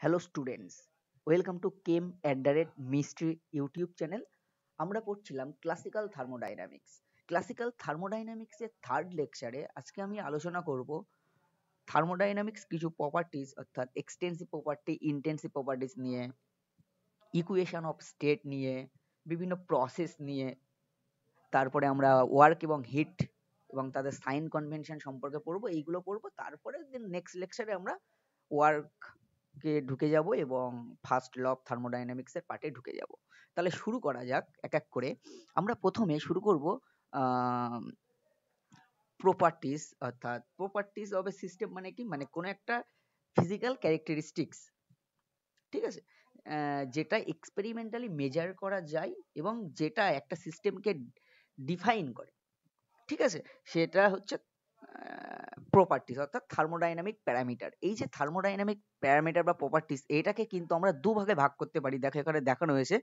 Hello students, welcome to came at the rate mystery YouTube channel. আমরা পড়ছিলাম classical thermodynamics. Classical থার্মোডাইনামিক্সের third লেকচারে আজকে আমি আলোচনা করব থার্মোডাইনামিক্স কিছু প্রপার্টিজ অর্থাৎ এক্সটেন্সিভ প্রপার্টি, ইন্টেন্সিভ প্রপার্টিজ নিয়ে, ইকুয়েশন অফ স্টেট নিয়ে, বিভিন্ন প্রসেস নিয়ে। তারপরে আমরা ওয়ার্ক এবং হিট এবং তাদের সাইন কনভেনশন সম্পর্কে পড়বো, এইগুলো পড়বো। তারপরে নেক্সট লেকচারে আমরা ওয়ার্ক কে ঢুকে যাব এবং ফার্স্ট ল অফ থার্মোডাইনামিক্স এর পার্টে ঢুকে যাব। তাহলে শুরু করা যাক এক এক করে। আমরা প্রথমে শুরু করব প্রপার্টিস, অর্থাৎ প্রপার্টিস অফ এ সিস্টেম মানে কি, মানে কোনো একটা ফিজিক্যাল ক্যারেক্টারিস্টিক্স, ঠিক আছে, যেটা এক্সপেরিমেন্টালি মেজার করা যায় এবং যেটা একটা সিস্টেমকে ডিফাইন করে, ঠিক আছে, সেটা হচ্ছে প্রপার্টিস অর্থাৎ থার্মোডাইনামিক প্যারামিটার। এই যে থার্মোডাইনামিক প্যারামিটার বা প্রপার্টিস, এটাকে কিন্তু আমরা দুভাগে ভাগ করতে পারি। দেখো এখানে দেখানো হয়েছে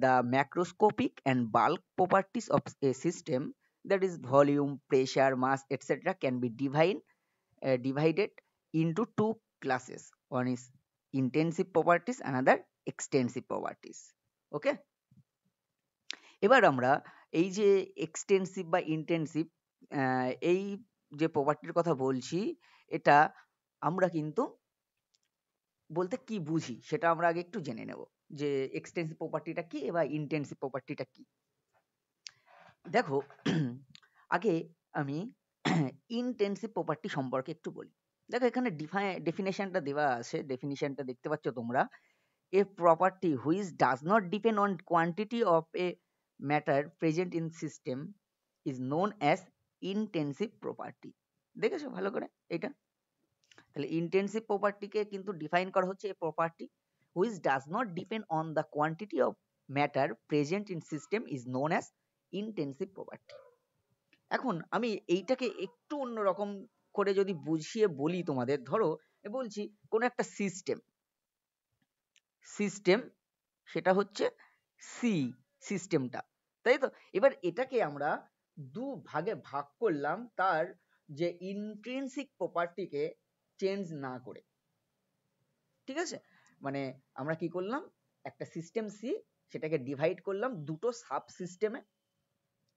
the macroscopic and bulk properties of a system, that is volume, pressure, mass, etc., can be divided into two classes. One is intensive properties, another extensive properties. Okay, এবার আমরা এই যে এক্সটেন্সিভ বা ইন্টেন্সিভ, এই যে প্রপার্টির কথা বলছি, এটা আমরা কিন্তু বলতে কি বুঝি সেটা আমরা আগে একটু জেনে নেব, যে এক্সটেন্সিভ প্রপার্টিটা কি বা ইন্টেন্সিভ প্রপার্টিটা কি। দেখো আগে আমি ইনটেনসিভ প্রপার্টি সম্পর্কে একটু বলি। দেখো এখানে ডেফিনেশনটা দেওয়া আছে, ডেফিনেশনটা দেখতে পাচ্ছ তোমরা। এ property which does not depend on quantity of a matter present in system is known as intensive property. দেখেছো ভালো করে এটা? তাহলে ইনটেনসিভ প্রপার্টিকে কিন্তু ডিফাইন করা হচ্ছে এ property which does not depend on the quantity of matter present in system is known as intensive property. এখন আমি এইটাকে একটু অন্যরকম করে যদি বুঝিয়ে বলি তোমাদের, ধরো বলছি কোন একটা সিস্টেম, সিস্টেম সেটা হচ্ছে সি সিস্টেমটা, তাই তো? এবার এটাকে আমরা দু ভাগে ভাগ করলাম তার যে ইন্ট্রিনসিক প্রপার্টিকে চেঞ্জ না করে, ঠিক আছে। মানে আমরা কি করলাম, একটা সিস্টেম সি, সেটাকে ডিভাইড করলাম দুটো সাব সিস্টেমে,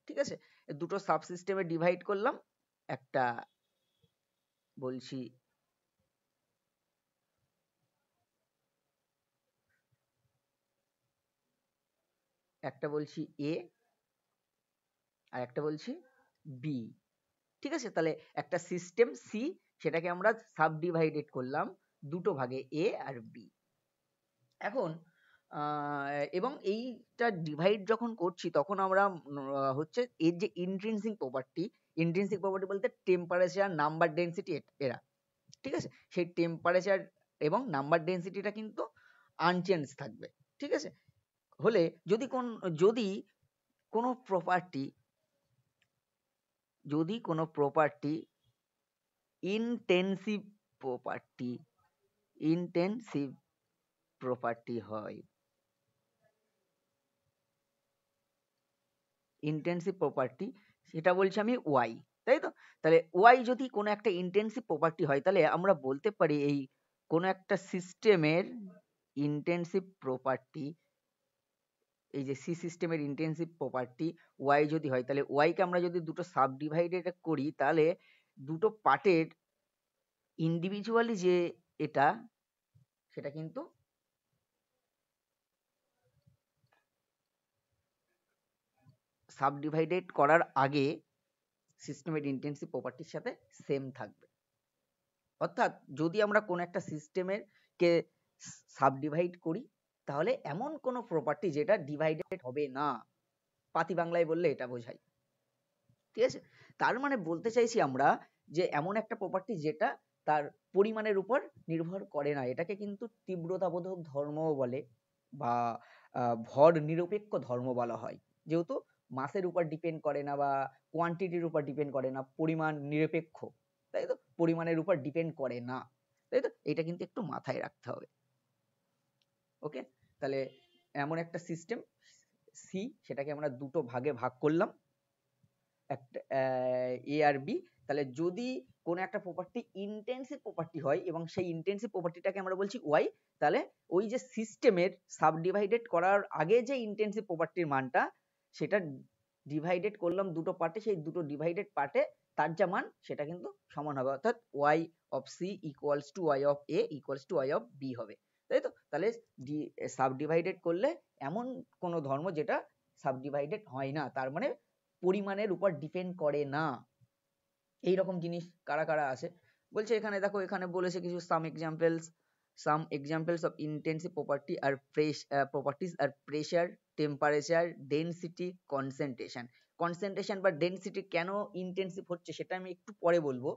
ঠিক আছে। দুটো সাব সিস্টেমে ডিভাইড করলাম। একটা বলছি একটা বলছি এ আর একটা বলছি বি, ঠিক আছে। তাহলে একটা সিস্টেম সি, সেটাকে আমরা সাব ডিভাইডেড করলাম দুটো ভাগে, এ আর বি। এখন এবং এইটা ডিভাইড যখন করছি তখন আমরা হচ্ছে এর যে ইন্ট্রিনসিক প্রপার্টি, ইন্ট্রিনসিক প্রপার্টি বলতে টেম্পারেচার, নাম্বার ডেন্সিটি, এরা, ঠিক আছে। সেই টেম্পারেচার এবং নাম্বার ডেন্সিটিটা কিন্তু আনচেঞ্জ থাকবে, ঠিক আছে। হলে যদি কোনো প্রপার্টি যদি কোনো property intensive property intensive property হয়, ইনটেনসিভ প্রপার্টি, সেটা বলছি আমি ওয়াই, তাই তো? তাহলে ওয়াই যদি কোনো একটা ইনটেনসিভ প্রপার্টি হয়, তাহলে আমরা বলতে পারি এই কোনো একটা সিস্টেমের ইনটেনসিভ প্রপার্টি, এই যে সি সিস্টেমের ইনটেনসিভ প্রপার্টি ওয়াই যদি হয়, তাহলে ওয়াইকে আমরা যদি দুটো সাব ডিভাইডেড করি, তাহলে দুটো পার্টের ইন্ডিভিজুয়ালি যে এটা, সেটা কিন্তু সাব ডিভাইডেড করার আগে সিস্টেমের ইনটেনসিভ প্রপার্টির সাথে সেম থাকবে। অর্থাৎ যদি আমরা কোনো একটা সিস্টেমের কে সাব ডিভাইড করি, তাহলে এমন কোনো প্রপার্টি যেটা ডিভাইডেড হবে না, পাতি বাংলায় বললে এটা বোঝায়, ঠিক আছে। তার মানে বলতে চাইছি আমরা যে এমন একটা প্রপার্টি যেটা তার পরিমাণের উপর নির্ভর করে না, এটাকে কিন্তু তীব্রতাবোধক ধর্মও বলে বা ভর নিরপেক্ষ ধর্ম বলা হয়, যেহেতু মাসের উপর ডিপেন্ড করে না বা কোয়ান্টিটির উপর ডিপেন্ড করে না, পরিমাণ নিরপেক্ষ, তাই তো, পরিমাণের উপর ডিপেন্ড করে না, তাই তো। এটা কিন্তু একটু মাথায় রাখতে হবে। ওকে, তাহলে এমন একটা সিস্টেম সি, সেটাকে আমরা দুটো ভাগে ভাগ করলাম, একটা এ আর বি। তাহলে যদি কোনো একটা প্রপার্টি ইন্টেন্সিভ প্রপার্টি হয় এবং সেই ইন্টেন্সিভ প্রপার্টিটাকে আমরা বলছি ওয়াই, তাহলে ওই যে সিস্টেমের সাবডিভাইডেড করার আগে যে ইন্টেন্সিভ প্রপার্টির মানটা, সেটা ডিভাইডেড করলাম দুটো পার্টে, সেই দুটো ডিভাইডেড পার্টে তার যা মান সেটা কিন্তু সমান হবে, অর্থাৎ Y of C equals to Y of A equals to Y of B হবে, তাই তো? তাহলে সাবডিভাইডেড করলে এমন কোনো ধর্ম যেটা সাবডিভাইডেড হয় না, তার মানে পরিমাণের উপর ডিপেন্ড করে না, এইরকম জিনিস কারা কারা আছে বলছে এখানে। দেখো এখানে বলেছে কিছু some examples of intensive property are properties are pressure, temperature, density, concentration বা ডেনসিটি কেন ইন্টেন্সিভ হচ্ছে সেটা আমি একটু পরে বলবো,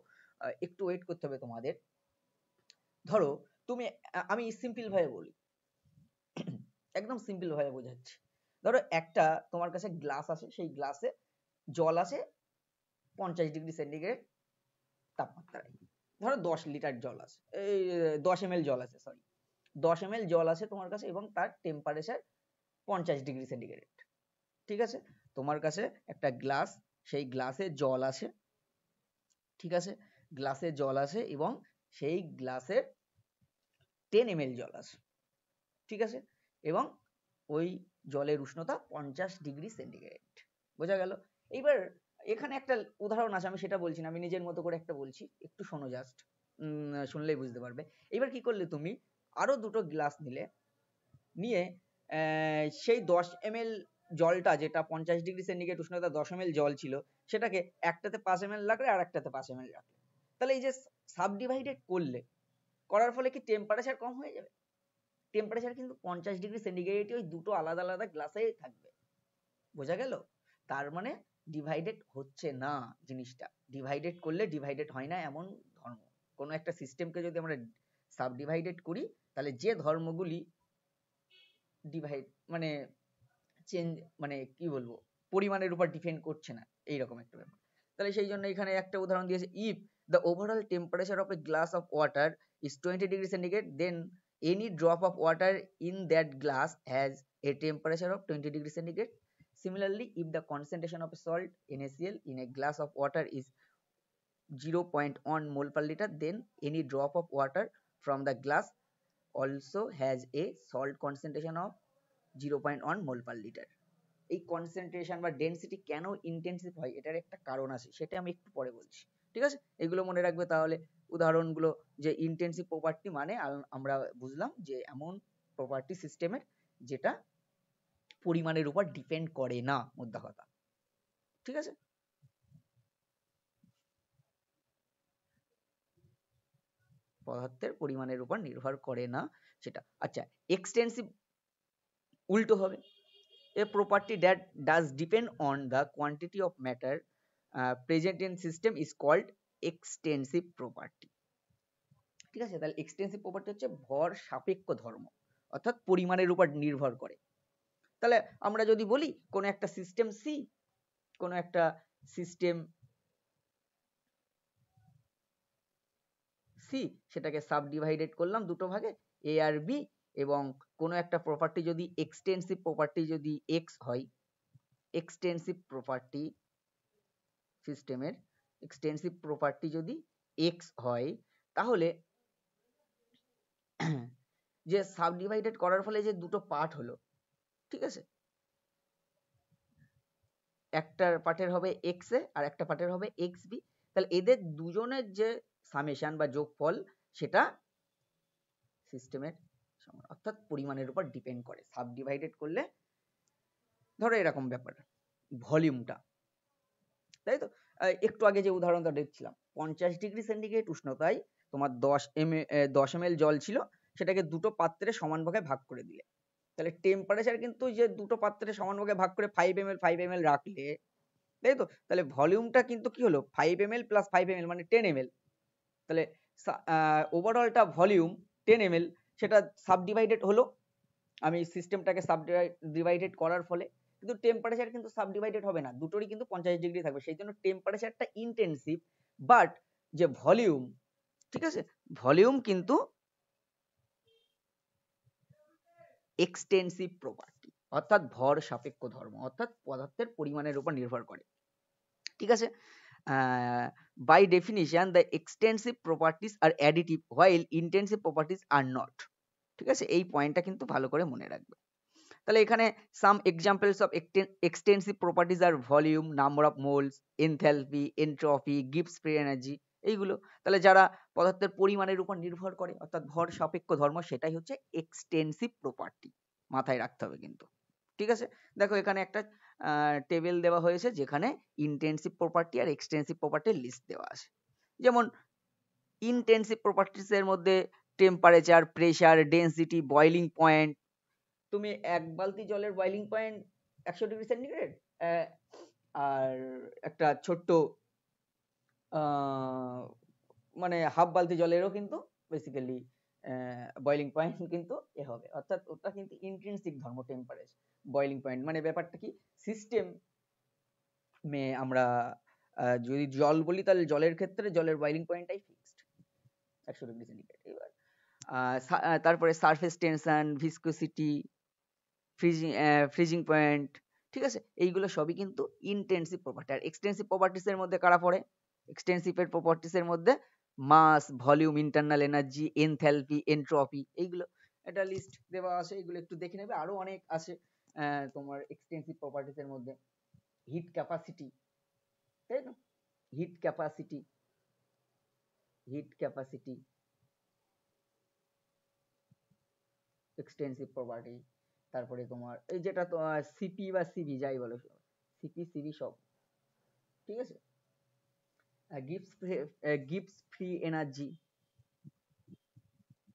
একটু ওয়েট করতে হবে তোমাদের। ধরো তুমি, আমি সিম্পল ভাবে বলি, একদম সিম্পল ভাবে বোঝাচ্ছি। ধরো একটা তোমার কাছে গ্লাস আছে, সেই গ্লাসে জল আছে 50°C তাপমাত্রায়। ধরো 10 লিটার জল আছে, এই 10 ml জল আছে, সরি 10 ml জল আছে তোমার কাছে এবং তার টেম্পারেচার 50°C। ঠিক আছে, তোমার কাছে একটা গ্লাস, সেই গ্লাসে জল আছে, ঠিক আছে, গ্লাসে জল আছে এবং সেই গ্লাসে 10 ml জল আছে, ঠিক আছে, এবং ওই জলের উষ্ণতা 50°C। বোঝা গেল? এইবার এখানে একটা উদাহরণ আছে, আমি সেটা বলছি না, আমি নিজের মতো করে একটা বলছি, একটু শোনো, জাস্ট শুনলেই বুঝতে পারবে। এবার কি করলে তুমি, আরো দুটো গ্লাস নিয়ে সেই 10 ml জলটা, যেটা 50°C উষ্ণতা 10 ml জল ছিল, সেটাকে একটাতে 5 ml রাখলে আর একটাতে 5 ml রাখলে, তাহলে এই যে সাবডিভাইডেড করার ফলে কি টেম্পারেচার কম হয়ে যাবে? টেম্পারেচার কিন্তু 50°C ওই দুটো আলাদা আলাদা গ্লাসেই থাকবে। বোঝা গেল? তার মানে ডিভাইডেড হচ্ছে না জিনিসটা। ডিভাইডেড করলে ডিভাইডেড হয় না এমন ধর্ম। কোনো একটা সিস্টেমকে যদি আমরা সাবডিভাইডেড করি, তাহলে যে ধর্মগুলি ডিভাইড মানে চেঞ্জ, মানে কি বলবো, পরিমাণের উপর ডিপেন্ড করছে না, এইরকম একটা ব্যাপার। তাহলে সেই জন্য এখানে একটা উদাহরণ দিয়েছে, if the overall temperature of a glass of water is 20°C, then any drop of water in that glass has a temperature of 20°C. Similarly, if the concentration of a salt NaCl in a glass of water is 0.1 mole per liter, then any drop of water from the glass also has a salt concentration of 0.1 mole per liter. এই concentration বা density কেন intensive হয়, এটার একটা কারণ আছে, সেটা আমি একটু পরে বলছি, ঠিক আছে? এগুলো মনে রাখবে তাহলে। উদাহরণগুলো, যে ইন্টেন্সিভ প্রপার্টি মানে আমরা বুঝলাম যে এমন প্রপার্টি সিস্টেমের যেটা পরিমাণের উপর ডিপেন্ড করে না, মোদ্দা কথা, ঠিক আছে? পদার্থের পরিমাণের উপর নির্ভর করে না সেটা। আচ্ছা, এক্সটেন্সিভ উল্টো হবে, a property that does depend on the quantity of matter present in system is called extensive property। ঠিক আছে, তাহলে এক্সটেন্সিভ প্রপার্টি হচ্ছে ভর সাপেক্ষ ধর্ম, অর্থাৎ পরিমাণের উপর নির্ভর করে। তাহলে আমরা যদি বলি কোন একটা সিস্টেম সি, কোন একটা সিস্টেম সি, সেটাকে সাবডিভাইডেড করলাম দুটো ভাগে, এ আর বি, এবং কোনো একটা প্রপার্টি যদি এক্সটেন্সিভ প্রপার্টি যদি এক্স হয়, এক্সটেন্সিভ প্রপার্টি সিস্টেমের এক্সটেন্সিভ প্রপার্টি যদি এক্স হয়, তাহলে যে সাবডিভাইডেড করার ফলে যে দুটো পার্ট হলো, ঠিক আছে, একটা পার্টের হবে এক্স এ আর একটা পার্টের হবে এক্স বি, তাহলে এদের দুজনের যে সামেশন বা যোগফল সেটা সিস্টেমের সমান, অর্থাৎ পরিমাণের উপর ডিপেন্ড করে। সাবডিভাইডেড করলে ধরো এরকম ব্যাপার, ভলিউমটা, তাই তো? একটু আগে যে উদাহরণটা দেখছিলাম, 50°C উষ্ণতায় তোমার 10 ml জল ছিল, সেটাকে দুটো পাত্রে সমান ভাগে ভাগ করে দিলে, তাহলে টেম্পারেচার কিন্তু যে দুটো পাত্রে সমান ভাগে ভাগ করে 5 ml 5 ml রাখলে, তাই তো, তাহলে ভলিউমটা কিন্তু কি হলো, 5 ml প্লাস 5 ml মানে 10 ml। তাহলে ওভারঅলটা ভলিউম 10 ml, সেটা সাবডিভাইডেড হলো আমি সিস্টেমটাকে সাবডিভাইডেড করার ফলে, কিন্তু টেম্পারেচার কিন্তু সাবডিভাইডেড হবে না, দুটোরই কিন্তু 50° থাকবে, সেই জন্য টেম্পারেচারটা ইন্টেন্সিভ, বাট যে ভলিউম, ঠিক আছে, ভলিউম কিন্তু এক্সটেন্সিভ প্রপার্টি, অর্থাৎ ভর সাপেক্ষ ধর্ম, অর্থাৎ পদার্থের পরিমাণের উপর নির্ভর করে, ঠিক আছে? By definition the extensive properties are additive while intensive properties are not. ঠিক আছে, এই পয়েন্টটা কিন্তু ভালো করে মনে রাখবে। তাহলে এখানে some examples of extensive properties are volume, number of moles, enthalpy, entropy, Gibbs free energy, এইগুলো। তাহলে যারা পদার্থের পরিমাণের উপর নির্ভর করে, অর্থাৎ ভর সাপেক্ষ ধর্ম, সেটাই হচ্ছে এক্সটেন্সিভ প্রপার্টি। মাথায় রাখতে হবে কিন্তু। ঠিক আছে, দেখো এখানে একটা টেবিল দেওয়া হয়েছে যেখানে ইন্টেন্সিভ প্রপার্টি আর এক্সটেন্সিভ প্রপার্টির লিস্ট দেওয়া আছে। যেমন ইন্টেন্সিভ প্রপার্টিস এর মধ্যে temperature, pressure, density, boiling point. তুমি এক বালতি জলের বয়লিং পয়েন্ট 100°C, আর একটা ছোট্ট মানে হাফ বালতি জলেরও কিন্তু বেসিক্যালি বয়লিং পয়েন্ট কিন্তু এ হবে, অর্থাৎ ওটা কিন্তু ইন্ট্রিনসিক ধর্ম টেম্পারেচার বয়লিং পয়েন্ট। মানে ব্যাপারটা কি, সিস্টেম আমরা যদি জল বলি তাহলে জলের ক্ষেত্রে জলের বয়লিং পয়েন্টটাই ফিক্সড 100°C। এবার তারপরে surface tension, viscosity, freezing point. ঠিক আছে, এইগুলো সবই কিন্তু ইন্টেন্সিভ প্রপার্টি। আর এক্সটেন্সিভ প্রপার্টিস এর মধ্যে কারা পড়ে? এক্সটেন্সিভ এর প্রপার্টিস এর মধ্যে mass, volume, internal energy, enthalpy, entropy, এইগুলো একটা লিস্ট দেওয়া আছে, এগুলো একটু দেখে নেবে। আরো অনেক আছে তোমার এক্সটেন্সিভ প্রপার্টিস এর মধ্যে। হিট ক্যাপাসিটি, তাই না? Hit capacity, extensive property. তারপরে তোমার এই যেটা তো সিপি বা সিবি যাই বলো, সিপি সিবি সব। ঠিক আছে, গিবস ফ্রি এনার্জি,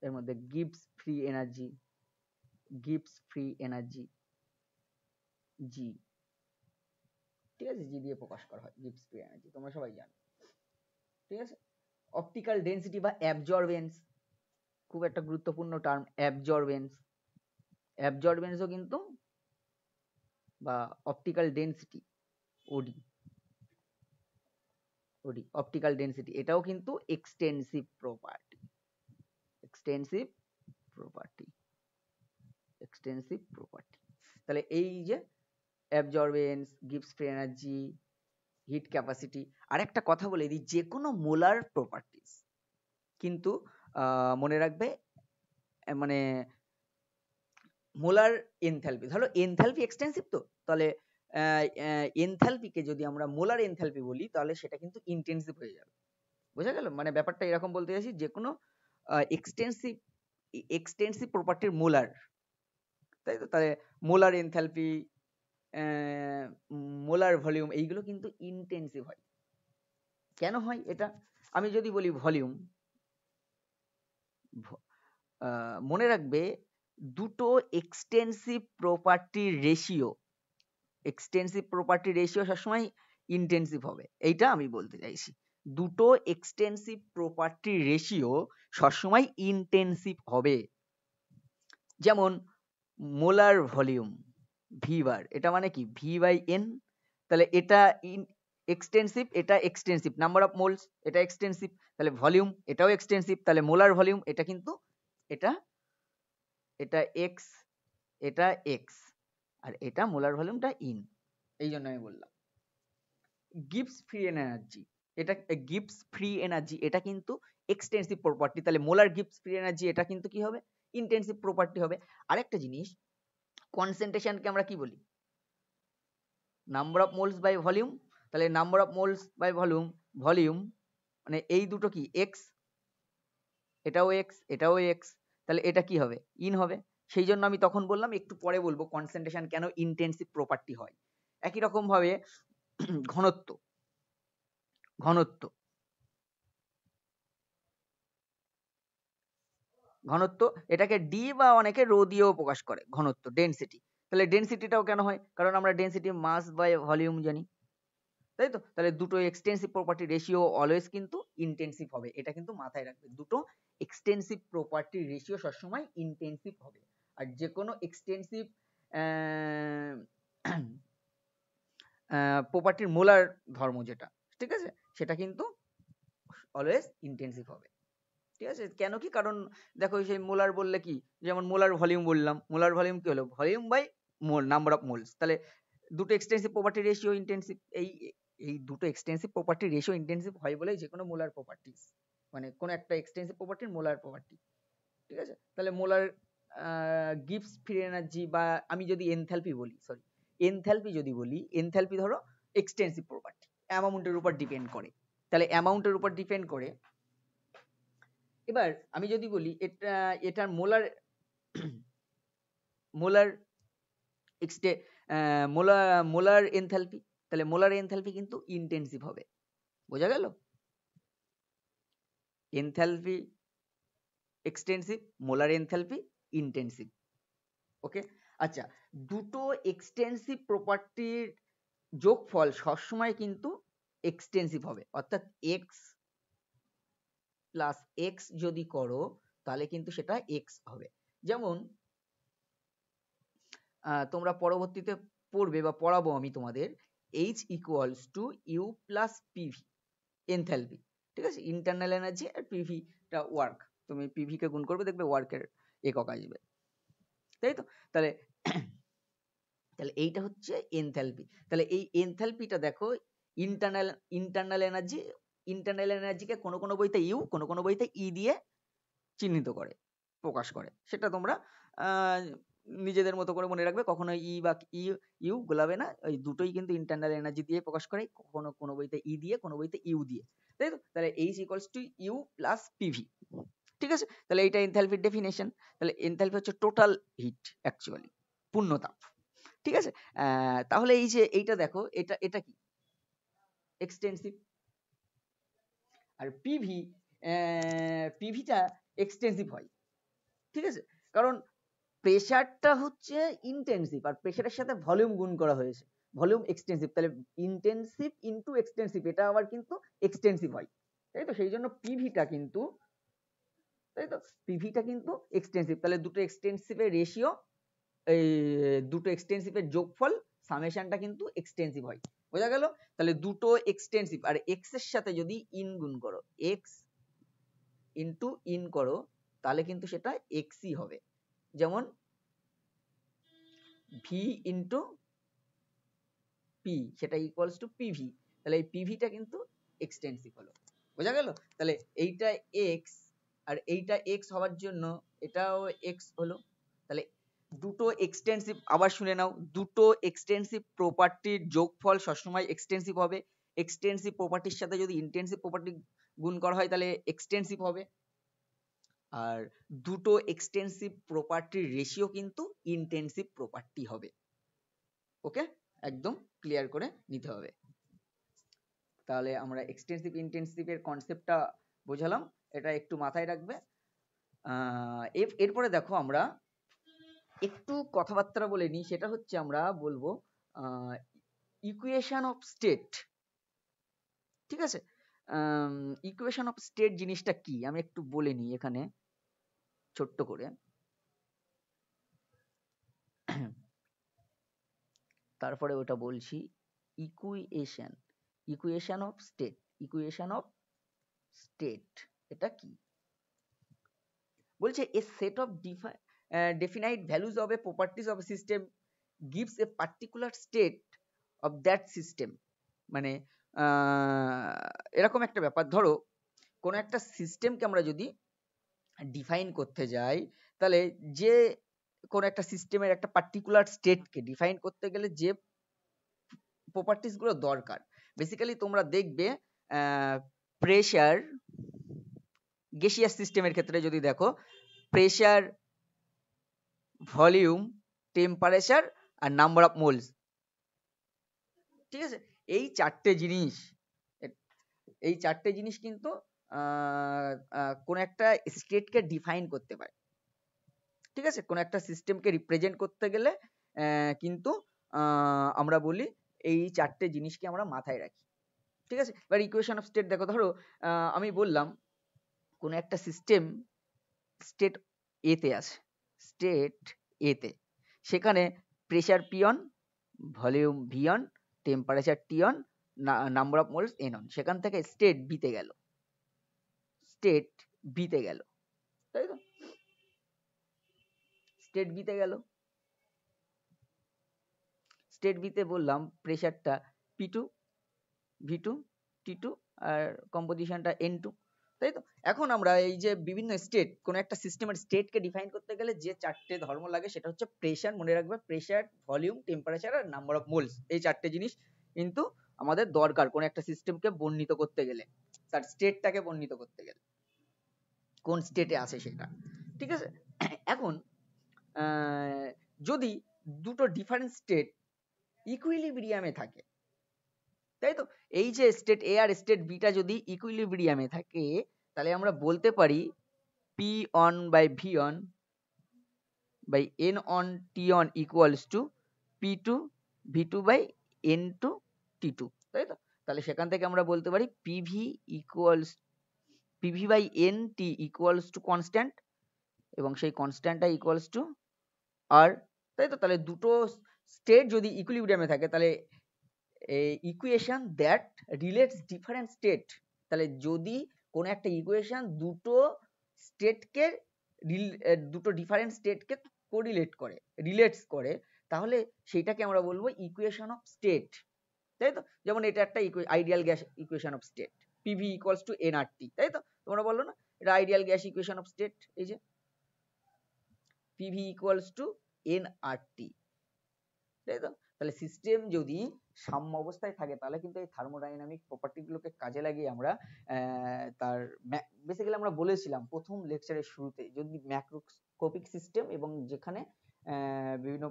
এর মধ্যে গিবস ফ্রি এনার্জি জি, ঠিক আছে, জি দিয়ে প্রকাশ করা হয় গিবস ফ্রি এনার্জি, তোমরা সবাই জানো। ঠিক আছে, অপটিক্যাল ডেনসিটি বা অ্যাবজর্বেন্স, খুব একটা গুরুত্বপূর্ণ টার্ম অ্যাবজর্বেন্সও কিন্তু, বা optical density, OD optical density, এটাও কিন্তু এক্সটেন্সিভ প্রপার্টি। তাহলে এই যে absorbance, Gibbs free energy, heat capacity. আর একটা কথা বলে দিই, যে কোনো মোলার প্রপার্টিস কিন্তু মনে রাখবে, মানে মোলার এনথ্যালপি, ধরো এনথ্যালপি এক্সটেন্সিভ, তো তাহলে এনথ্যালপিকে যদি আমরা মোলার এনথ্যালপি বলি তাহলে সেটা কিন্তু ইন্টেন্সিভ হয়ে যাবে। বোঝা গেল? মানে ব্যাপারটা এরকম বলতে চাইছি, যে কোনো এক্সটেন্সিভ প্রপার্টির মোলার, তাই তো? তাহলে মোলার এনথ্যালপি, মোলার ভলিউম, এইগুলো কিন্তু ইন্টেন্সিভ হয়। কেন হয় এটা? আমি যদি বলি ভলিউম, মনে রাখবে দুটো এক্সটেন্সিভ প্রপার্টির রেশিও সবসময় ইন্টেন্সিভ হবে, এইটা আমি বলতে চাইছি। দুটো এক্সটেন্সিভ প্রপার্টির রেশিও সবসময় ইন্টেন্সিভ হবে। যেমন মোলার ভলিউম ভি বার, এটা মানে কি ভি বাই এন, তাহলে এটা এক্সটেন্সিভ, এটা এক্সটেন্সিভ। নাম্বার অফ মোলস, এটা এক্সটেন্সিভ, তাহলে ভলিউম এটাও এক্সটেন্সিভ, তাহলে মোলার ভলিউম এটা কিন্তু এটা এক্স, এটা এক্স, আর এটা মোলার ভলিউমটা ইন। এই জন্য আমি বললাম গিবস ফ্রি এনার্জি, এটা কিন্তু এক্সটেন্সিভ প্রপার্টি, তাহলে মোলার গিবস ফ্রি এনার্জি এটা কিন্তু কি হবে? ইন্টেন্সিভ প্রপার্টি হবে। আরেকটা জিনিস, কনসেন্ট্রেশনকে আমরা কি বলি? Number of moles by volume. তাহলে number of moles by volume মানে এই দুটো কি এক্স, এটাও এক্স, তাহলে এটা কি হবে? ইন হবে। সেই জন্য আমি তখন বললাম, একটু পরে বলবো কনসেন্ট্রেশন কেন ইন্টেন্সিভ প্রপার্টি হয়। একই রকম ভাবে ঘনত্ব এটাকে ডি বা অনেকে রো দিয়েও প্রকাশ করে, ঘনত্ব, ডেনসিটি। তাহলে ডেনসিটিটাও কেন হয়? কারণ আমরা ডেনসিটি মাস বাই ভলিউম জানি, তাই তো? তাহলে দুটো এক্সটেন্সিভ প্রপার্টি রেশিও অলওয়েজ কিন্তু ইন্টেন্সিভ হবে, এটা কিন্তু মাথায় রাখবে। দুটো এক্সটেন্সিভ প্রপার্টি রেশিও সবসময় ইন্টেন্সিভ হবে। আর যে কোনো এক্সটেন্সিভ প্রপার্টির মোলার ধর্ম যেটা, ঠিক আছে, সেটা কিন্তু অলওয়েজ ইন্টেন্সিভ হবে। ঠিক আছে, কেন কি? কারণ দেখো সেই মোলার বললে কি, যেমন মোলার ভলিউম বললাম, মোলার ভলিউম কি হলো? Volume by mole, number of moles. তাহলে দুটো এক্সটেন্সিভ প্রপার্টি রেশিও ইন্টেন্সিভ, এই এই দুটো এক্সটেন্সিভ প্রপার্টি রেশিও ইন্টেন্সিভ হয় বলেই যে কোনো মোলার প্রপার্টিস, মানে কোনো একটা এক্সটেন্সিভ প্রপার্টির মোলার প্রপার্টি, ঠিক আছে? তাহলে মোলার গিভস ফ্রি এনার্জি, বা আমি যদি এনথ্যালপি বলি, সরি এনথ্যালপি যদি বলি, এনথ্যালপি ধরো এক্সটেন্সিভ প্রপার্টি, অ্যামাউন্টের উপর ডিপেন্ড করে, তাহলে অ্যামাউন্টের উপর ডিপেন্ড করে। এবার আমি যদি বলি এটার মোলার মোলার এক্সটে মোলার এনথ্যালপি, তাহলে মোলার এনথ্যালপি কিন্তু ইন্টেন্সিভ হবে, বোঝা গেল? Enthalpy extensive, molar enthalpy intensive. Okay, আচ্ছা, দুটো এক্সটেন্সিভ প্রপার্টির যোগফল সবসময় কিন্তু এক্সটেন্সিভ হবে, অর্থাৎ এক্স প্লাস এক্স যদি করো তাহলে কিন্তু সেটা এক্স হবে। যেমন তোমরা পরবর্তীতে পড়বে বা পড়াবো আমি তোমাদের, H equals to U plus PV enthalpy, ঠিক আছে? ইন্টারনাল এনার্জি আর পিভিটা ওয়ার্ক, তুমি পিভি কে গুণ করবে দেখবে ওয়ার্কের একক আসবে, তাই তো? তাহলে তাহলে এইটা হচ্ছে এনথ্যালপি। তাহলে এই এনথ্যালপিটা দেখো ইন্টারনাল এনার্জিকে কোনো কোনো বইতে ইউ, কোনো কোনো বইতে ই দিয়ে চিহ্নিত করে, প্রকাশ করে। সেটা তোমরা নিজেদের মতো করে মনে রাখবে, কখনো ই বা ইউ গোলাবে না, ওই দুটোই কিন্তু ইন্টারনাল এনার্জি দিয়ে প্রকাশ করে, কখনো কোনো বইতে ই দিয়ে, কোনো বইতে ইউ দিয়ে, তাই তো? তাহলে H equals to U plus PV, ঠিক আছে? তাহলে এইটা এনথ্যালপির ডেফিনেশন। তাহলে এনথ্যালপি হচ্ছে টোটাল হিট, অ্যাকচুয়ালি পূর্ণতাপ, ঠিক আছে? তাহলে এই যে এইটা দেখো, এটা এটা কি এক্সটেন্সিভ, আর পিভিটা এক্সটেন্সিভ হয়, ঠিক আছে? কারণ প্রেসারটা হচ্ছে ইন্টেন্সিভ, আর প্রেসারের সাথে ভলিউম গুণ করা হয়েছে, ভলিউম এক্সটেন্সিভ, তাহলে ইন্টেন্সিভ ইনটু এক্সটেন্সিভ, এটা আবার কিন্তু এক্সটেন্সিভ হয়, তাই তো? সেই জন্য পিভিটা কিন্তু, তাই তো, পিভিটা কিন্তু এক্সটেন্সিভ। তাহলে দুটো এক্সটেন্সিভের রেশিও, এই দুটো এক্সটেন্সিভের যোগফল সামেশনটা কিন্তু এক্সটেন্সিভ হয়, বোঝা গেল? তাহলে দুটো এক্সটেন্সিভ, আর এক্স এর সাথে যদি ইন গুণ করো, এক্স ইনটু ইন করো, তাহলে কিন্তু সেটা এক্সই হবে। যেমন ভি ইনটু পি, সেটা ইকুয়ালস টু পিভি, তাহলে এই পিভিটা কিন্তু এক্সটেন্সিভ হলো, বোঝা গেল? তাহলে এইটা এক্স আর এইটা এক্স হওয়ার জন্য এটাও এক্স হলো। তাহলে দুটো এক্সটেন্সিভ, আবার শুনে নাও, দুটো এক্সটেন্সিভ প্রপার্টির যোগফল সবসময় এক্সটেন্সিভ হবে। এক্সটেন্সিভ প্রপার্টির সাথে যদি ইন্টেন্সিভ প্রপার্টি গুণ করা হয় তাহলে এক্সটেন্সিভ হবে, আর দুটো এক্সটেন্সিভ প্রপার্টির রেশিও কিন্তু ইন্টেন্সিভ প্রপার্টি হবে। ওকে, একদম ক্লিয়ার করে নিতে হবে। তাহলে আমরা এক্সটেন্সিভ ইন্টেন্সিভের কনসেপ্টটা বোঝালাম, এটা একটু মাথায় রাখবে। এরপরে দেখো আমরা একটু কথাবার্তা বলে নিই, সেটা হচ্ছে আমরা বলবো ইকুয়েশন অফ স্টেট, ঠিক আছে? ইকুয়েশন অফ স্টেট জিনিসটা কি আমি একটু বলে নিই এখানে ছোট্ট করে। তারপরে ওটা বলছি। ইকুয়েশন অফ স্টেট এটা কি বলছে? A set of definite values of a properties of a system gives a particular state of that system, মানে এরকম একটা ব্যাপার। ধরো কোন একটা সিস্টেমকে আমরা যদি ডিফাইন করতে যাই, তাহলে যে কোন একটা সিস্টেমের একটা পার্টিকুলার স্টেটকে ডিফাইন করতে গেলে যে প্রপার্টিস গুলো দরকার, বেসিক্যালি তোমরা দেখবে প্রেসার, গ্যাসিয়াস সিস্টেমের ক্ষেত্রে যদি দেখো, প্রেসার, ভলিউম, টেম্পারেচার আর নাম্বার অফ মোলস, ঠিক আছে? এই চারটে জিনিস কিন্তু কোন একটা স্টেটকে ডিফাইন করতে পারে, ঠিক আছে? কোন একটা সিস্টেমকে রিপ্রেজেন্ট করতে গেলে কিন্তু আমরা বলি এই চারটে জিনিসকে আমরা মাথায় রাখি, ঠিক আছে? এবার ইকুয়েশন অফ স্টেট দেখো, ধরো আমি বললাম কোন একটা সিস্টেম স্টেট এতে আছে, সেখানে pressure P one, volume V one, temperature T one, number of moles N one, সেখান থেকে স্টেট বিতে গেল, তাই তো? স্টেট বিতে বললাম প্রেসারটা P2, V2 T2 আর কম্পোজিশনটা N2, তাই তো? এখন আমরা এই যে বিভিন্ন স্টেট, কোন একটা সিস্টেমের স্টেটকে ডিফাইন করতে গেলে যে চারটে ধর্ম লাগে সেটা হচ্ছে প্রেসার, মনে রাখবে, প্রেসার, ভলিউম, টেম্পারেচার আর নাম্বার অফ মোলস। এই চারটে জিনিস কিন্তু আমাদের দরকার কোন একটা সিস্টেমকে বর্ণিত করতে গেলে, তার স্টেটটাকে বর্ণিত করতে গেলে, কোন স্টেটে আছে সেটা। ঠিক আছে? এখন যদি দুটো ডিফারেন্ট স্টেট ইকুইলিব্রিয়ামে থাকে, তাই তো? এই যে স্টেট এ আর স্টেট বিটা যদি ইকুইলিব্রিয়ামে থাকে, তাহলে আমরা বলতে পারি P one by V one by N one T one equals to P two V two by N two T two, তাই তো? তাহলে সেখান থেকে আমরা বলতে পারি PV equals PV by N T equals to constant, এবং সেই কনস্ট্যান্টটা ইকুয়ালস টু আর, তাই তো? তাহলে দুটো স্টেট যদি ইকুইলিব্রিয়ামে থাকে, তাহলে equation that relates different state, তাহলে যদি কোনো একটা ইকুয়েশন দুটো স্টেটকে দুটো ডিফারেন্ট স্টেটকে কোরিলেট করে, রিলেটস করে, তাহলে সেইটাকে আমরা বলবো ইকুয়েশন অফ স্টেট, তাই তো? যেমন এটা একটা ideal gas equation of state, PV equals to nRT, তাই তো? তোমরা বললো না এটা ideal gas equation of state, এই যে পিভি ইকুয়ালস টু এনআরটি, তাই তো? তাহলে সিস্টেম যদি সাম্য অবস্থায় থাকে, তাহলে কিন্তু এই থার্মোডাইনামিক প্রপার্টি গুলোকে কাজে লাগিয়ে আমরা তার বেসিক্যালি আমরা বলেছিলাম প্রথম লেকচারের শুরুতে, যদি ম্যাক্রোস্কোপিক সিস্টেম এবং যেখানে বিভিন্ন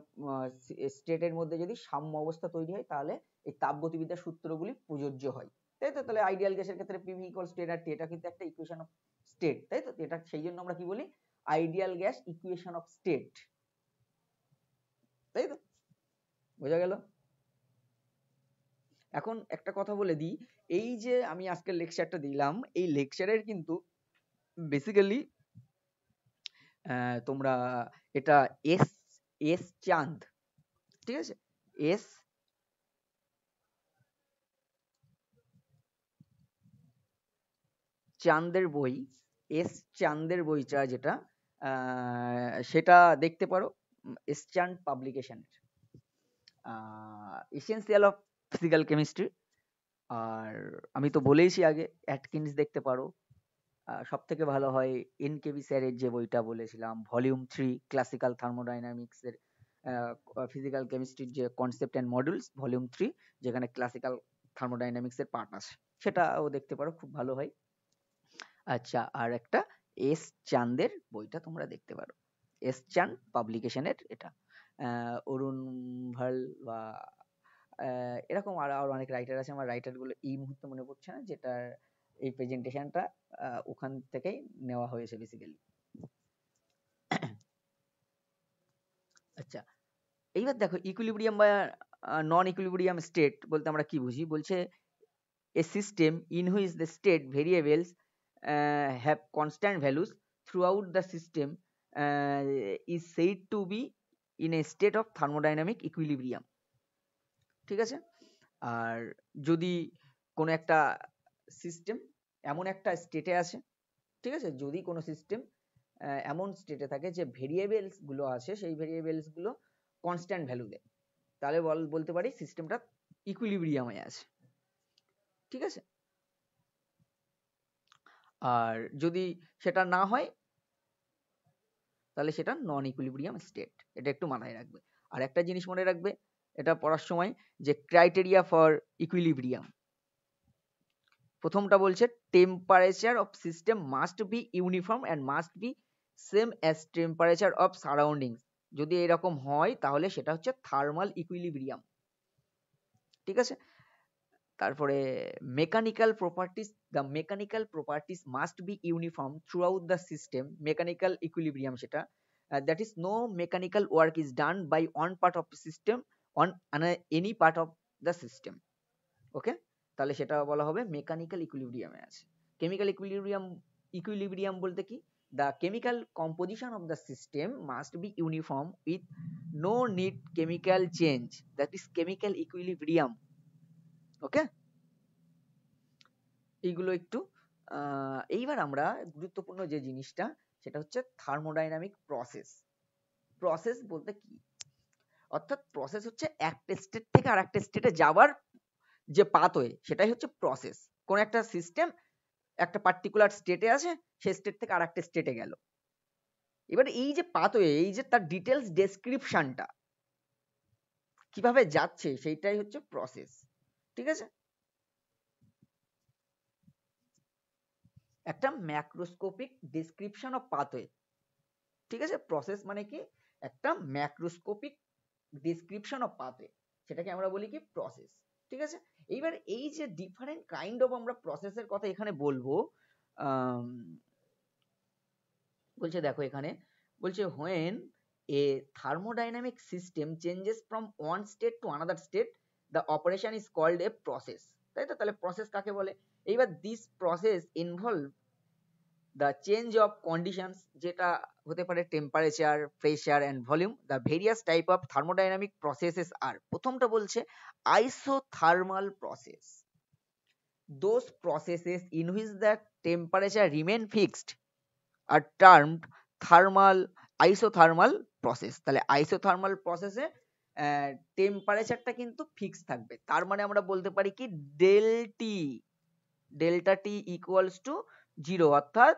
স্টেটের মধ্যে যদি সাম্য অবস্থা তৈরি হয়, তাহলে এই তাপগতিবিদ্যার সূত্রগুলি প্রযোজ্য হয়, তাই তো? তাহলে আইডিয়াল গ্যাসের ক্ষেত্রে পিভি ইকুয়ালস টু এনআরটি, এটা কিন্তু একটা ইকুয়েশন অফ স্টেট, তাই তো? এটা সেই জন্য আমরা কি বলি, ideal gas equation of state, তাই তো? বোঝা গেল? এখন একটা কথা বলে দিই, এই যে আমি আজকের লেকচারটা দিলাম, এই লেকচারের কিন্তু বেসিক্যালি তোমরা এটা এস এস চাঁদ, ঠিক আছে, এস চাঁদের বই, এস চাঁদের বইটা যেটা সেটা দেখতে পারো, এস চাঁদ পাবলিকেশনের এসেন্সিয়াল অফ ফিজিক্যাল কেমিস্ট্রি। আর আমি তো বলেইছি আগে, অ্যাটকিন্স দেখতে পারো। সব থেকে ভালো হয় এনকেবি স্যারের যে বইটা বলেছিলাম, ভলিউম 3 ক্লাসিক্যাল থার্মোডাইনামিক্স এর ফিজিক্যাল কেমিস্ট্রির যে কনসেপ্ট অ্যান্ড মডিউলস ভলিউম 3, যেখানে ক্লাসিক্যাল থার্মোডাইনামিক্স এর পার্ট আছে, সেটাও দেখতে পারো, খুব ভালো হয়। আচ্ছা, আর একটা এস চাঁদের বইটা তোমরা দেখতে পারো, এস চাঁদ পাবলিকেশনের, এটা অরুণ ভাল বা এরকম আরো অনেক রাইটার আছে, আমার রাইটার গুলো এই মুহূর্তে মনে পড়ছে না, যেটা এই প্রেজেন্টেশনটা ওখান থেকেই নেওয়া হয়েছে বেসিক্যালি। আচ্ছা, এইবার দেখো ইকুইলিব্রিয়াম বা নন ইকুইলিব্রিয়াম স্টেট বলতে আমরা কি বুঝি। বলছে a system in which the state variables have constant values throughout the system is said to be in a state of thermodynamic equilibrium, ঠিক আছে? আর যদি কোনো একটা সিস্টেম এমন একটা স্টেটে আছে, ঠিক আছে, যদি কোনো সিস্টেম এমন স্টেটে থাকে যে ভেরিয়েবলস গুলো আছে, সেই ভেরিয়েবলস গুলো কনস্ট্যান্ট ভ্যালু দেয়, তাহলে বলতে পারি সিস্টেমটা ইকুইলিব্রিয়ামে আছে, ঠিক আছে? আর যদি সেটা না হয়, তাহলে সেটা নন ইকুইলিব্রিয়াম স্টেট, এটা একটু মাথায় রাখবে। আর একটা জিনিস মনে রাখবে এটা পড়ার সময়, যে ক্রাইটেরিয়া ফর ইকুইলিব্রিয়াম, প্রথমটা বলছে temperature of system must be uniform and must be same as temperature of surroundings. যদি এরকম হয় তাহলে সেটা হচ্ছে থার্মাল ইকুইলিব্রিয়াম, ঠিক আছে? তারপরে mechanical properties, the mechanical properties must be uniform throughout the system, mechanical equilibrium সেটা, that is no mechanical work is done by one part of system on any part of the system, okay? তাহলে সেটা বলা হবে mechanical ইকুইলিব্রিয়ামে আছে। Chemical equilibrium বলতে কি, the chemical composition of the system must be uniform with no need chemical change, that is chemical equilibrium, okay? এইগুলো একটু এইবার আমরা গুরুত্বপূর্ণ যে জিনিসটা, সেটা হচ্ছে থার্মোডাইনামিক প্রসেস। প্রসেস বলতে কি, অর্থাৎ প্রসেস হচ্ছে একটা স্টেট থেকে আরেকটা স্টেটে যাওয়ার যে পাথওয়ে সেটাই হচ্ছে প্রসেস। কোন একটা সিস্টেম একটা পার্টিকুলার স্টেটে আছে, সেই স্টেট থেকে আরেকটা স্টেটে গেল। এবার এই যে পাথওয়ে, এই যে তার ডিটেলস ডেসক্রিপশনটা কিভাবে যাচ্ছে সেইটাই হচ্ছে প্রসেস। ঠিক আছে, একটা ম্যাক্রোস্কোপিক ডেসক্রিপশন অফ পাথওয়ে। ঠিক আছে, প্রসেস মানে কি একটা ম্যাক্রোস্কোপিক ডেসক্রিপশন অফ পাথওয়ে, সেটাকে আমরা বলি কি প্রসেস। ঠিক আছে, এইবার এই যে ডিফারেন্ট কাইন্ড অফ আমরা প্রসেসের কথা এখানে বলবো, বলছে দেখো এখানে বলছে when a thermodynamic system changes from one state to another state the operation is called a process। তাই তো, তাহলে প্রসেস কাকে বলে? এইবার this process involve the change of conditions, যেটা হতে পারে temperature, pressure and volume. the various type of thermodynamic processes are, প্রথমটা বলছে isothermal process, those processes in which the temperature remain fixed are termed thermal isothermal process. তাহলে isothermal প্রসেসে টেম্পারেচারটা কিন্তু fix থাকবে, তার মানে আমরা বলতে পারি কি ডেল্টা টি ইকুয়ালস টু 0, অর্থাৎ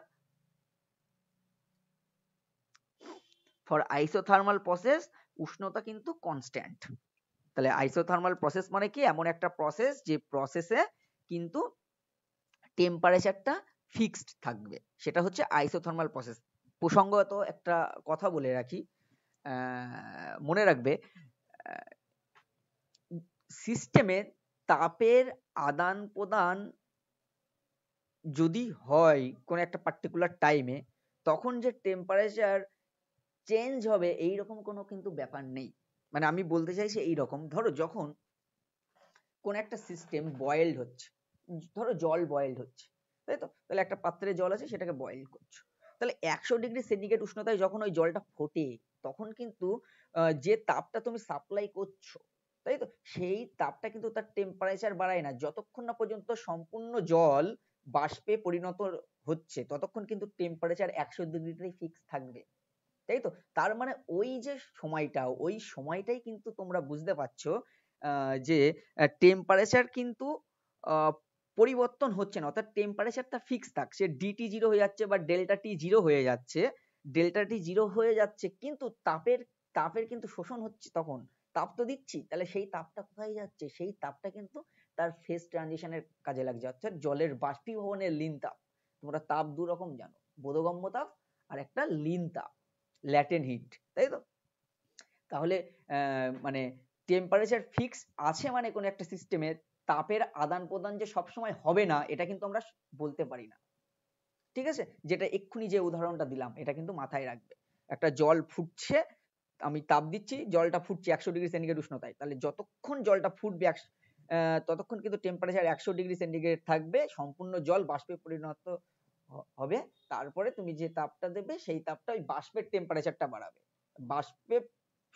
ফর আইসোথার্মাল প্রসেস উষ্ণতা কিন্তু কনস্ট্যান্ট। তাহলে আইসোথার্মাল প্রসেস মানে কি এমন একটা প্রসেস যে প্রসেসে কিন্তু টেম্পারেচারটা ফিক্সড থাকবে, সেটা হচ্ছে আইসোথার্মাল প্রসেস। প্রসঙ্গত একটা কথা বলে রাখি, মনে রাখবে সিস্টেমে তাপের আদান প্রদান যদি হয় কোন একটা পার্টিকুলার টাইমে, তখন যে টেম্পারেচার চেঞ্জ হবে এইরকম কোনো কিন্তু ব্যাপার নেই। মানে আমি বলতে চাইছি এইরকম, ধরো যখন কোন একটা সিস্টেম বয়েলড হচ্ছে, ধরো জল বয়েলড হচ্ছে, তাই তো, তাহলে একটা পাত্রে জল আছে সেটাকে বয়েল করছো, তাহলে 100°C উষ্ণতায় যখন ওই জলটা ফোটে তখন কিন্তু যে তাপটা তুমি সাপ্লাই করছো, তাই তো, সেই তাপটা কিন্তু তার টেম্পারেচার বাড়ায় না। যতক্ষণ না পর্যন্ত সম্পূর্ণ জল বাষ্পে পরিণত হচ্ছে ততক্ষণ কিন্তু টেম্পারেচার 100°তেই ফিক্স থাকবে, তাই তো। তার মানে ওই যে সময়টা, ওই সময়টাই কিন্তু তোমরা বুঝতে পারছো যে টেম্পারেচার কিন্তু আহ, পরিবর্তন হচ্ছে না, অর্থাৎ টেম্পারেচারটা ফিক্স থাকছে, ডিটি জিরো হয়ে যাচ্ছে বা ডেল্টা টি জিরো হয়ে যাচ্ছে, ডেল্টা টি জিরো হয়ে যাচ্ছে, কিন্তু তাপের তাপের কিন্তু শোষণ হচ্ছে। তখন তাপ তো দিচ্ছি, তাহলে সেই তাপটা কোথায় যাচ্ছে? সেই তাপটা কিন্তু তার ফেজ ট্রানজিশনের কাজে লাগছে, অর্থাৎ জলের বাষ্পীভবনের লিন তাপ। তোমরা তাপ দু রকম জানো, বোধগম্য তাপ আর একটা লিন তাপ, ল্যাটেন্ট হিট, তাই তো। তাহলে মানে টেম্পারেচার ফিক্স আছে মানে কোন একটা সিস্টেমে তাপের আদান প্রদান যে সবসময় হবে না এটা কিন্তু আমরা বলতে পারি না। ঠিক আছে, যেটা এক্ষুনি যে উদাহরণটা দিলাম এটা কিন্তু মাথায় রাখবে। একটা জল ফুটছে, আমি তাপ দিচ্ছি, জলটা ফুটছে 100°C উষ্ণতায়, তাহলে যতক্ষণ জলটা ফুটবে ততক্ষণ কিন্তু টেম্পারেচার 100°C থাকবে, সম্পূর্ণ জল বাষ্পে পরিণত হবে। তারপরে তুমি যে তাপটা দেবে সেই তাপটা ওই বাষ্পের টেম্পারেচারটা বাড়াবে। বাষ্পে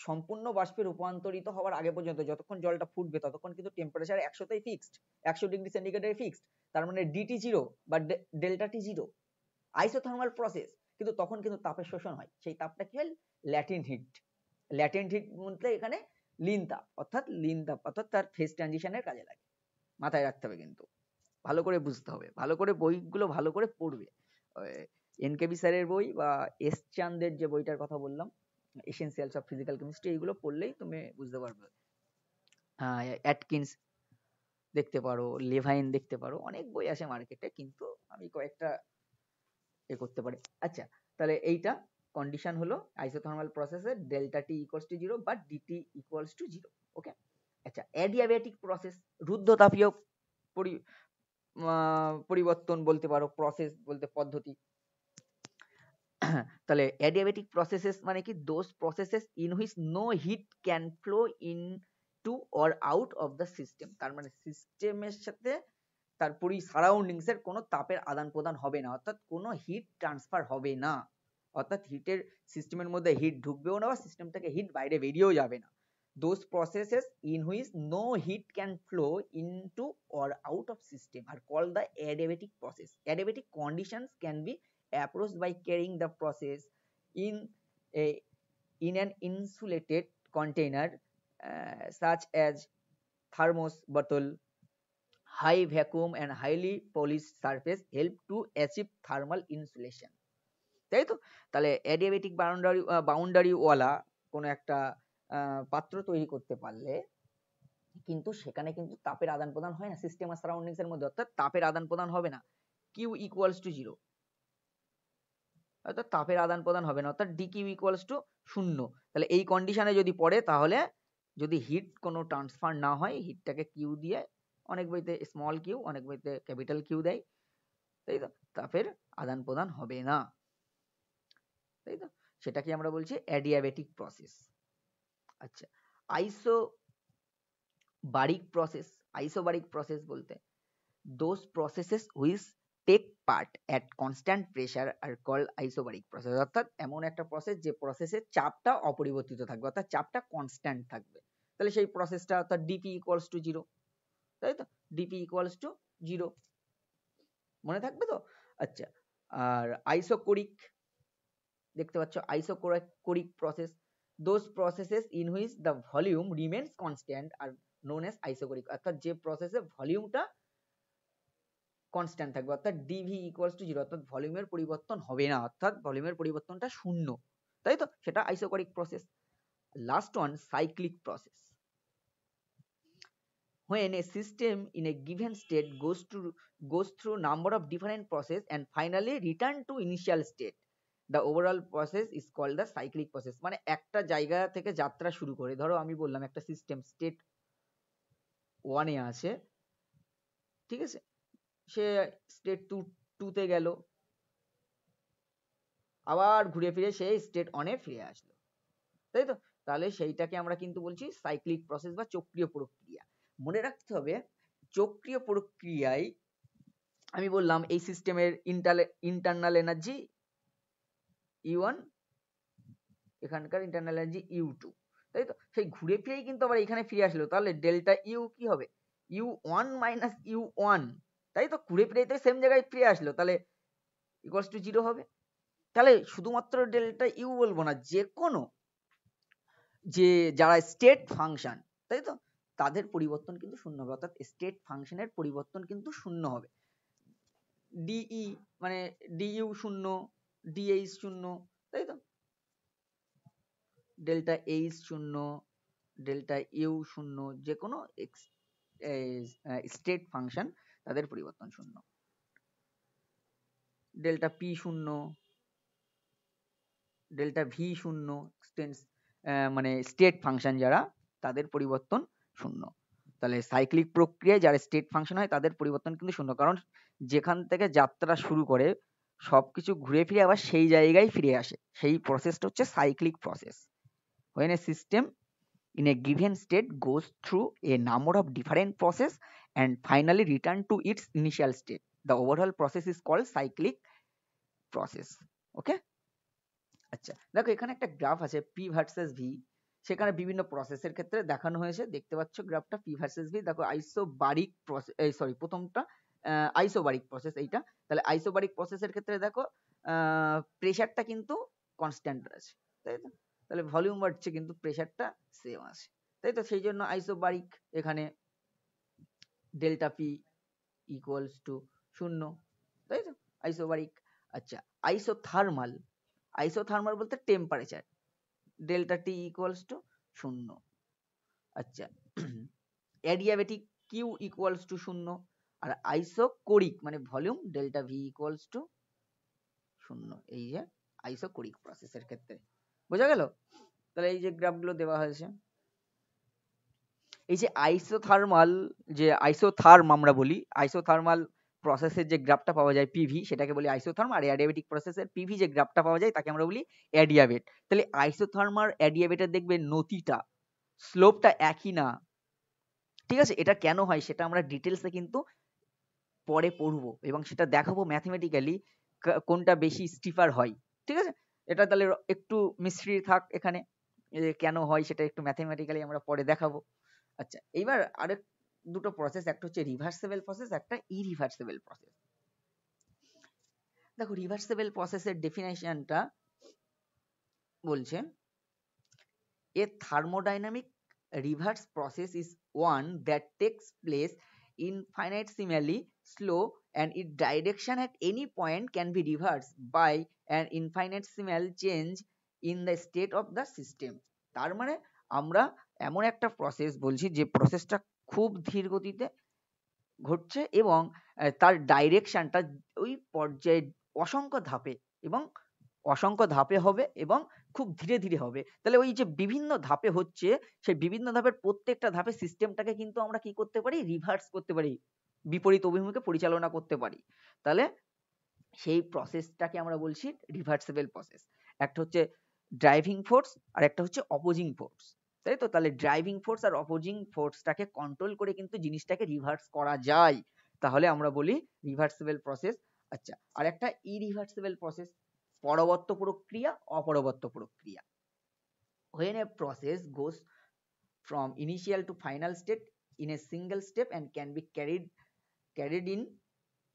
সম্পূর্ণ বাষ্পে রূপান্তরিত হওয়ার আগে পর্যন্ত যতক্ষণ জলটা ফুটবে ততক্ষণ কিন্তু টেম্পারেচার 100তেই ফিক্সড, 100°C ফিক্সড। তার মানে ডিটি জিরো বা ডেল্টা টি জিরো, আইসোথার্মাল প্রসেস। কিন্তু তখন কিন্তু তাপের শোষণ হয়, সেই তাপটা কি হয়? Latent heat. ল্যাটেন্ট হিট বলতে এখানে লিন তাপ, অর্থাৎ তার ফেজ ট্রানজিশনের কাজে লাগে। মাথায় রাখতে হবে, কিন্তু ভালো করে বুঝতে হবে, ভালো করে বইগুলো ভালো করে পড়বে। এনকেবি স্যারের বই বা এস চাঁদের যে বইটার কথা বললাম, এসেনশিয়ালস অফ ফিজিক্যাল কেমিস্ট্রি, এইগুলো পড়লেই তুমি বুঝতে পারবে। অ্যাটকিন্স দেখতে পারো, লেভাইন দেখতে পারো, অনেক বই আছে মার্কেটে, কিন্তু আমি কয়েকটা করতে পারি। আচ্ছা, তাহলে এইটা কন্ডিশন হলো আইসোথার্মাল প্রসেসে ডেল্টা টি ইকুয়ালস টু 0 বা ডিটি ইকুয়ালস টু 0। ওকে, আচ্ছা, অ্যাডিয়াব্যাটিক প্রসেস, রুদ্ধতাপীয় পরিবর্তন বলতে পারো, প্রসেস বলতে পদ্ধতি। তাহলে অ্যাডিয়াব্যাটিক প্রসেসেস মানে কি? Those processes in which no heat can flow in to or out of the system. তার মানে সিস্টেমের সাথে তার পুরো সারাউন্ডিংস এর কোনো তাপের আদান প্রদান হবে না, অর্থাৎ কোনো হিট ট্রান্সফার হবে না, অর্থাৎ হিটের সিস্টেমের মধ্যে হিট ঢুকবেও না বা সিস্টেম থেকে হিট বাইরে বেরিয়েও যাবে না। those processes in which no heat can flow into or out of system are called the adiabatic process. Adiabatic conditions can be approached by carrying the process in a in an insulated container such as thermos bottle, high vacuum and highly polish surface help to achieve thermal insulation. তাই তো? তাহলে adiabatic boundary ওয়ালা কোনো একটা পাত্র তৈরি করতে পারলে কিন্তু সেখানে কিন্তু তাপের আদান প্রদান হয় না সিস্টেম আর সারাউন্ডিংস এর মধ্যে, অর্থাৎ তাপের আদান প্রদান হবে না। কিউ ইকুয়ালস টু 0, অর্থাৎ তাপের আদান প্রদান হবে না, অর্থাৎ ডি কিউ ইকুয়ালস টু 0। তাহলে এই কন্ডিশনে যদি পড়ে, তাহলে যদি হিট কোনো ট্রান্সফার না হয়, হিটটাকে কিউ দিয়ে, অনেক বইতে স্মল কিউ, অনেক বইতে ক্যাপিটাল কিউ দেয়, তাই তো, তাপের আদান প্রদান হবে না, তাই তো, সেটাকে আমরা বলছি অ্যাডিয়াবেটিক প্রসেস। আচ্ছা, আইসোবারিক প্রসেস বলতে those processes which take part at constant pressure are called isobaric process, অর্থাৎ এমন একটা প্রসেস যে প্রসেসের চাপটা অপরিবর্তিত থাকবে, অর্থাৎ চাপটা কনস্ট্যান্ট থাকবে। তাহলে সেই প্রসেসটা অর্থাৎ ডিপি ইকুয়ালস টু 0, তাই তো, ডিপি ইকুয়ালস টু 0 মনে থাকবে তো। আচ্ছা, আর আইসোকোরিক দেখতে পাচ্ছ, isochoric process, those processes in which the volume remains constant are known as isochoric, অর্থাৎ যে প্রসেসে ভলিউমটা কনস্ট্যান্ট থাকবে, অর্থাৎ ডিভি ইকুয়ালস টু 0, অর্থাৎ ভলিউমের পরিবর্তন হবে না, অর্থাৎ ভলিউমের পরিবর্তনটা 0, তাই তো, সেটা isochoric process. Last one, cyclic process, when a system in a given state goes through number of different process and finally return to initial state, the overall process is called the cyclic process। মানে একটা জায়গা থেকে যাত্রা শুরু করে, ধরো আমি বললাম একটা সিস্টেম স্টেট 1 এ আছে, ঠিক আছে, সে স্টেট 2 তে গেল, আবার ঘুরে ফিরে সেই স্টেট 1 এ ফিরে আসলো, তাই তো, তাহলে সেইটাকে আমরা কিন্তু বলছি সাইক্লিক প্রসেস বা চক্রীয় প্রক্রিয়া। মনে রাখতে হবে, চক্রীয় প্রক্রিয়ায় আমি বললাম এই সিস্টেমের ইন্টারনাল এনার্জি E1, এখানকার ইন্টারনাল এনার্জি U2, তাই তো, সেই ঘুরে ফিরেই কিন্তু আবার এখানে ফিরে আসলো, তাহলে ডেল্টা ইউ কি হবে, U1 মাইনাস U1, তাই তো, ঘুরে ফিরেই তো সেম জায়গায় ফিরে আসলো, তাহলে ইকুয়ালস টু 0 হবে। তাহলে শুধুমাত্র ডেল্টা ইউ বলবো না, যে কোনো যে যারা স্টেট ফাংশন, তাই তো, তাদের পরিবর্তন কিন্তু শূন্য হবে, অর্থাৎ স্টেট ফাংশনের পরিবর্তন কিন্তু শূন্য হবে। ডিই মানে ডিইউ 0, ডিএইচ 0, তাই তো, ডেল্টা এইচ 0, ডেল্টা ইউ 0, যে কোনো স্টেট ফাংশন তাদের পরিবর্তন শূন্য। ডেল্টা পি 0, ডেল্টা ভি 0, মানে স্টেট ফাংশন যারা, তাদের পরিবর্তন শূন্য। তাহলে সাইক্লিক প্রক্রিয়ায় যারা স্টেট ফাংশন হয় তাদের পরিবর্তন কিন্তু শূন্য, কারণ যেখান থেকে যাত্রা শুরু করে সবকিছু ঘুরে ফিরে আবার সেই জায়গায় ফিরে আসে, সেই প্রসেসটা হচ্ছে cyclic process. when a system in a given state goes through a number of different process and finally return to its initial state, the overall process is called cyclic process. ওকে, আচ্ছা দেখো এখানে একটা গ্রাফ আছে P versus V, সেখানে বিভিন্ন প্রসেসের ক্ষেত্রে দেখানো হয়েছে, দেখতে পাচ্ছ গ্রাফটা পি ভার্সেস ভি। দেখো আইসোবারিক প্রসেস, সরি প্রথমটা আইসোবারিক প্রসেস এইটা, তাহলে আইসোবারিক প্রসেসের ক্ষেত্রে দেখো প্রেসারটা কিন্তু কনস্ট্যান্ট আছে, তাই তো, তাহলে ভলিউম বাড়ছে কিন্তু প্রেসারটা সেম আছে, তাই তো, সেই জন্য আইসোবারিক এখানে ডেল্টা পি ইকুয়ালস টু 0, তাই তো, আইসোবারিক। আচ্ছা, আইসোথার্মাল বলতে temperature, delta T equals to 0। আচ্ছা, অ্যাডিয়াবেটিক কিউ ইকুয়ালস টু 0, আর আইসোকোরিক মানে volume delta V equals to 0, এই যে আইসোকোরিক প্রসেসের ক্ষেত্রে, বোঝা গেল? তাহলে এই যে গ্রাফগুলো দেওয়া হয়েছে, এই যে আইসোথার্ম আমরা বলি, আইসোথার্মাল প্রসেসের যে গ্রাফটা পাওয়া যায় পিভি, সেটাকে বলি আইসোথার্ম, আর অ্যাডিয়াবেটিক প্রসেসের পিভি যে গ্রাফটা পাওয়া যায় তাকে আমরা বলি অ্যাডিয়াবেট। তাহলে আইসোথার্ম আর অ্যাডিয়াবেটের দেখবে নতিটা, স্লোপটা একই না, ঠিক আছে, এটা কেন হয় সেটা আমরা ডিটেলসে কিন্তু পরে পড়বো এবং সেটা দেখাবো ম্যাথমেটিক্যালি কোনটা বেশি স্টিফার হয়, ঠিক আছে, এটা তাহলে একটু মিস্ট্রি থাক এখানে, কেন হয় সেটা একটু ম্যাথমেটিক্যালি আমরা পরে দেখাবো। আচ্ছা, এইবার আরেক দুটো প্রসেস, একটা হচ্ছে রিভার্সেবল প্রসেস, একটা ইরিভার্সেবল প্রসেস। দেখো রিভার্সেবল প্রসেসের ডেফিনেশনটা বলছে, এ thermodynamic reverse process is one that takes place infinitesimally slow and its direction at any point can be reversed by an infinitesimal change in the state of the system. তার মানে আমরা এমন একটা process বলছি যে প্রসেসটা খুব ধীর গতিতে ঘটছে এবং তার ডাইরেকশনটা ওই পর্যায়ে অসংখ্য ধাপে এবং অসংখ্য ধাপে হবে এবং খুব ধীরে ধীরে হবে। তাহলে ওই যে বিভিন্ন ধাপে হচ্ছে, সেই বিভিন্ন ধাপের প্রত্যেকটা ধাপে সিস্টেমটাকে কিন্তু আমরা কি করতে পারি, রিভার্স করতে পারি, বিপরীত অভিমুখে পরিচালনা করতে পারি। তাহলে সেই প্রসেসটাকে আমরা বলছি রিভার্সিবল প্রসেস। একটা হচ্ছে ড্রাইভিং ফোর্স আর একটা হচ্ছে অপোজিং ফোর্স, তাই তো? তাহলে ড্রাইভিং ফোর্স আর অপোজিং ফোর্সটাকে কন্ট্রোল করে কিন্তু জিনিসটাকে রিভার্স করা যায়, তাহলে আমরা বলি রিভার্সিবল প্রসেস। আচ্ছা, আর একটা ইরিভার্সিবল প্রসেস, পরবর্ত প্রক্রিয়া, অপরবর্ত প্রক্রিয়া। When a process goes from initial to final state in a single step and can be carried in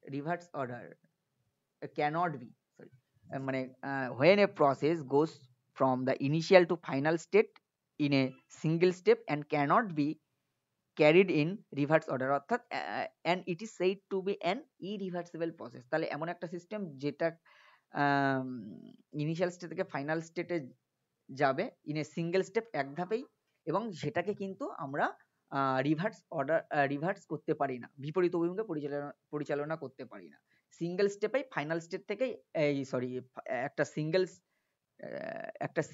reverse order, cannot be, sorry, মানে when a process goes from the initial to final state in a single step and cannot be carried in reverse order, অর্থাৎ and it is said to be an irreversible process। তাহলে এমন একটা system যেটা initial state থেকে final স্টেটে যাবে in a single step, এক ধাপেই, এবং সেটাকে কিন্তু আমরা রিভার্স করতে পারি না, বিপরীত অভিমুখে পরিচালনা করতে পারি না। সিঙ্গেল স্টেপেই ফাইনাল স্টেট থেকে একটা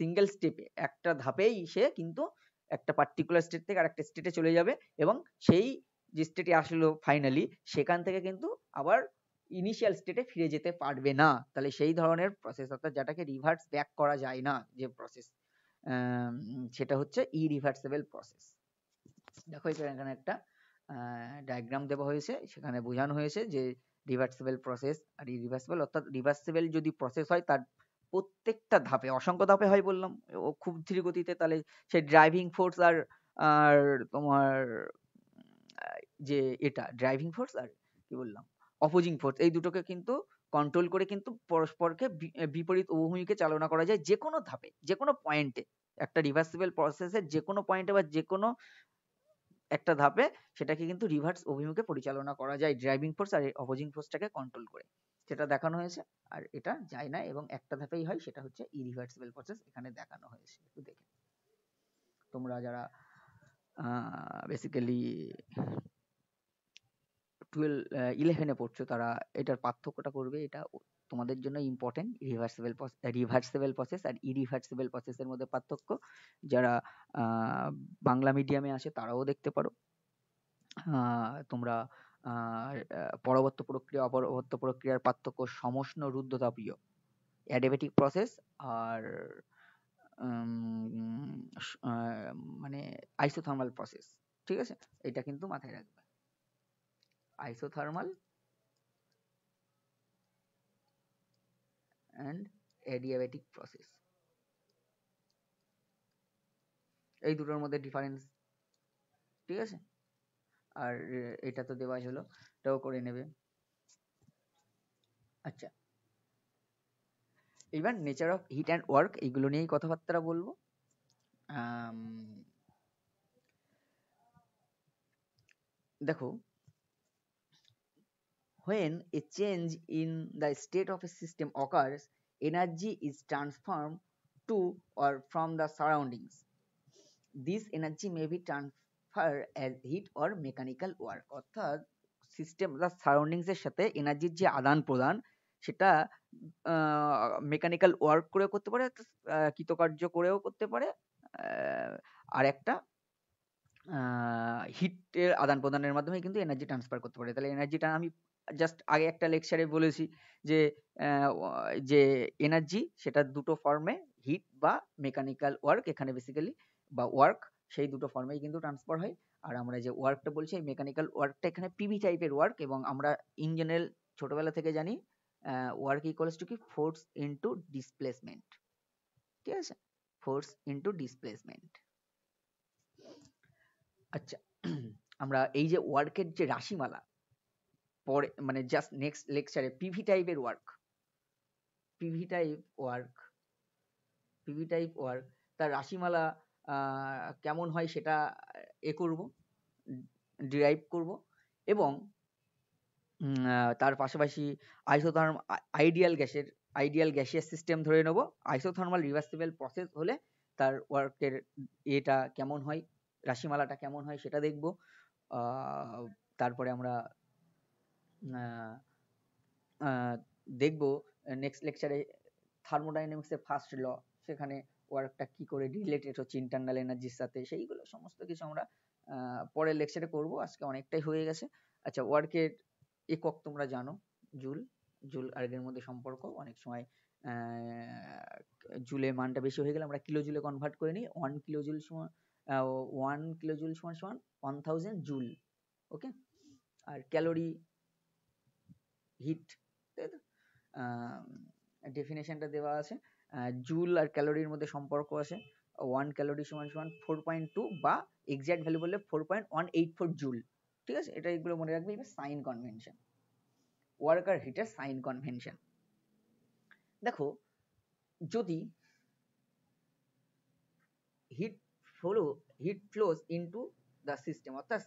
সিঙ্গেল স্টেপে একটা ধাপেই সে কিন্তু একটা পার্টিকুলার স্টেট থেকে আরেকটা স্টেটে চলে যাবে এবং সেই যে স্টেটে আসলো ফাইনালি, সেখান থেকে কিন্তু আবার ইনিশিয়াল স্টেটে ফিরে যেতে পারবে না। তাহলে সেই ধরনের প্রসেস, অর্থাৎ যেটাকে রিভার্স ব্যাক করা যায় না যে প্রসেস, সেটা হচ্ছে ইরিভার্সিবল প্রসেস। দেখো এখানে একটা ডায়াগ্রাম দেওয়া হয়েছে, সেখানে বোঝানো হয়েছে যে রিভার্সিবল প্রসেস আর ইরিভার্সিবল, অর্থাৎ রিভার্সিবল যদি প্রসেস হয় তার প্রত্যেকটা ধাপে, অসংখ্য ধাপে হয় বললাম, ও খুব ধীর গতিতে, তাহলে সেই ড্রাইভিং ফোর্স আর আর তোমার যে এটা ড্রাইভিং ফোর্স আর কি বললাম অপোজিং ফোর্স, এই দুটোকে কিন্তু কন্ট্রোল করে কিন্তু পরস্পরকে বিপরীত অভিমুখে চালনা করা যায় যে কোনো ধাপে, যে কোনো পয়েন্টে। একটা রিভার্সিবল প্রসেসের যে কোনো পয়েন্টে বা যে কোনো একটা ধাপে সেটাকে কিন্তু রিভার্স অভিমুখে পরিচালনা করা যায় ড্রাইভিং ফোর্স আর অপোজিং ফোর্সটাকে কন্ট্রোল করে, সেটা দেখানো হয়েছে। আর এটা যায় না এবং একটা ধাপেই হয়, সেটা হচ্ছে ইরিভার্সিবল প্রসেস, এখানে দেখানো হয়েছে। একটু দেখে তোমরা যারা বেসিক্যালি 11-এ পড়ছো তারা এটার পার্থক্যটা করবে, এটা তোমাদের জন্য ইম্পর্টেন্ট। রিভার্সিবল প্রসেস আর ইরিভার্সিবল প্রসেসের মধ্যে পার্থক্য যারা বাংলা মিডিয়ামে আসে তারাও দেখতে পারো। তোমরা পরবর্ত প্রক্রিয়া অপরবর্ত প্রক্রিয়ার পার্থক্য সমষ্ণ রুদ্ধতাপীয় অ্যাডিয়াবেটিক প্রসেস আর মানে আইসোথার্মাল প্রসেস, ঠিক আছে? এটা কিন্তু মাথায় রাখবে, আইসোথার্মাল অ্যান্ড অ্যাডিয়াবেটিক প্রসেস, এই দুটোর মধ্যে ডিফারেন্স, ঠিক আছে? আর এটা তো দেওয়াই হলো, এটাও করে নেবে। আচ্ছা, এবার nature of heat and work, এইগুলো নিয়েই কথাবার্তা বলবো। দেখো, when a change in the state of a system occurs, energy is transformed to or from the surroundings. This energy may be transferred as heat or mechanical work, অর্থাৎ system বা surroundings এর সাথে এনার্জির যে আদান প্রদান, সেটা মেকানিক্যাল ওয়ার্ক করে করতে পারে, কৃতকার্য করেও করতে পারে, আর একটা হিটের আদান প্রদানের মাধ্যমে কিন্তু এনার্জি ট্রান্সফার করতে পারে। তাহলে এনার্জিটা আমি জাস্ট আগে একটা লেকচারে বলেছি যে যে এনার্জি সেটা দুটো ফর্মে, হিট বা মেকানিক্যাল ওয়ার্ক, এখানে বেসিক্যালি বা ওয়ার্ক, সেই দুটো ফর্মেই কিন্তু ট্রান্সফার হয়। আর আমরা যে ওয়ার্কটা বলছি এই মেকানিক্যাল ওয়ার্কটা এখানে পিভি টাইপের ওয়ার্ক, এবং আমরা ইন জেনারেল ছোটবেলা থেকে জানি ওয়ার্ক ইকুয়ালস টু কি, ফোর্স ইনটু ডিসপ্লেসমেন্ট, ঠিক আছে? Force into displacement. আচ্ছা, আমরা এই যে ওয়ার্কের যে রাশিমালা পরে, মানে জাস্ট নেক্সট লেকচারে পিভি টাইপের ওয়ার্ক, পিভি টাইপ ওয়ার্ক তার রাশিমালা কেমন হয় সেটা করব, ডিরাইভ করব। এবং তার পাশাপাশি আইডিয়াল গ্যাসিয়াস সিস্টেম ধরে নেব। আইসোথার্মাল রিভার্সিবল প্রসেস হলে তার ওয়ার্কের এটা কেমন হয়, রাশিমালাটা কেমন হয় সেটা দেখব। তারপরে আমরা দেখব নেক্সট লেকচারে থার্মোডাইনামিক্সের ফার্স্ট ল, সেখানে ওয়ার্কটা কি করে রিলেটেড হচ্ছে ইন্টারনাল এনার্জির সাথে, সেইগুলো সমস্ত কিছু আমরা পরের লেকচারে করব। আজকে অনেকটাই হয়ে গেছে। আচ্ছা, ওয়ার্কের একক তোমরা জানো, জুল। জুল আর্গের মধ্যে সম্পর্ক অনেক সময় জুলের মানটা বেশি হয়ে গেলে আমরা কিলো জুলে কনভার্ট করে নিই। 1 কিলো জুল সমান 1000 জুল। ওকে, আর ক্যালোরি হিট, তাই তো? ডেফিনেশনটা দেওয়া আছে, জুল আর ক্যালোরির মধ্যে সম্পর্ক আছে। 1 ক্যালোরি সমান সমান 4.2 বা এক্সাক্ট ভ্যালু বললে 4.184 জুল। ঠিক আছে, এটা এগুলো মনে রাখবে, এটা সাইন কনভেনশন, ওয়ার্ক আর হিটের সাইন কনভেনশন। দেখো, যদি heat flows into the system, অর্থাৎ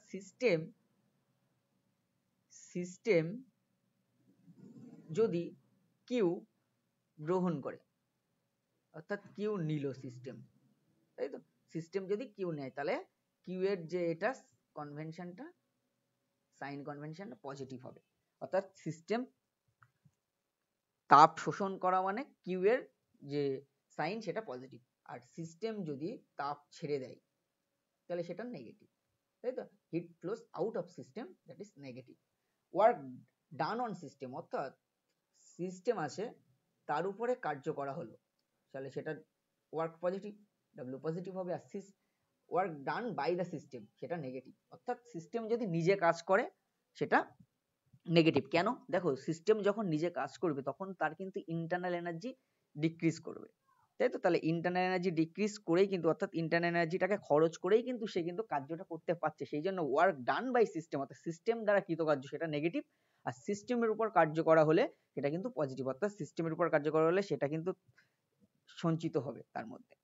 সিস্টেম যদি কিউ গ্রহণ করে, অর্থাৎ কিউ নিল সিস্টেম, তাই তো? সিস্টেম যদি কিউ নেয় তাহলে কিউ এর যে এটা কনভেনশনটা, সাইন কনভেনশনটা পজিটিভ হবে। অর্থাৎ সিস্টেম তাপ শোষণ করা মানে কিউ এর যে সাইন সেটা পজিটিভ। আর সিস্টেম যদি তাপ ছেড়ে দেয় তাহলে সেটা নেগেটিভ, তাই তো? Heat flows out of system, that is negative. Work done on system, অর্থাৎ সিস্টেম আছে তার উপরে কার্য করা হলো, তাহলে সেটা ওয়ার্ক পজিটিভ, ডাব্লিউ পজিটিভ হবে। আর work done by the system, সেটা নেগেটিভ। অর্থাৎ সিস্টেম যদি নিজে কাজ করে সেটা নেগেটিভ। কেন? দেখো, সিস্টেম যখন নিজে কাজ করবে তখন তার কিন্তু ইন্টারনাল এনার্জি ডিক্রিজ করবে, তাই তো? তাহলে ইন্টারনাল এনার্জি ডিক্রিজ করেই কিন্তু, অর্থাৎ ইন্টারনাল এনার্জিটাকে খরচ করেই কিন্তু সে কিন্তু কার্যটা করতে পারছে। সেই জন্য ওয়ার্ক ডান বাই সিস্টেম, অর্থাৎ সিস্টেম দ্বারা কৃতকার্য, সেটা নেগেটিভ। আর সিস্টেমের উপর কার্য করা হলে সেটা কিন্তু পজিটিভ, অর্থাৎ সিস্টেমের উপর কার্য করা হলে সেটা কিন্তু সঞ্চিত হবে তার মধ্যে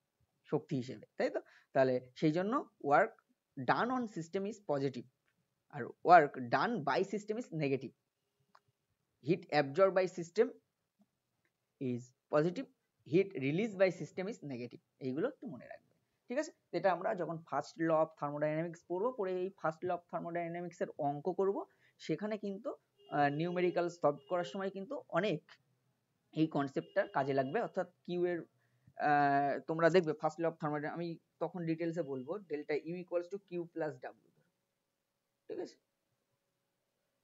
শক্তি হিসেবে, তাই তো? তাহলে সেই জন্য work done on system is positive, আর work done by system is negative. Heat absorb by system is positive, heat release by system is negative. এইগুলো একটু মনে রাখবে, ঠিক আছে? এটা আমরা যখন ফার্স্ট ল অফ থার্মোডাইনামিক্স পড়বো, পরে এই ফার্স্ট ল অফ থার্মোডাইনামিক্স এর অঙ্ক করব, সেখানে কিন্তু নিউমেরিক্যাল সলভ করার সময় কিন্তু অনেক এই কনসেপ্টটা কাজে লাগবে। অর্থাৎ কিউ এর তোমরা দেখবে ফার্স্ট ল অফ থার্মোডাইনামিক্স, আমি তখন ডিটেলসে বলবো, delta U equals to Q plus W, ঠিক আছে?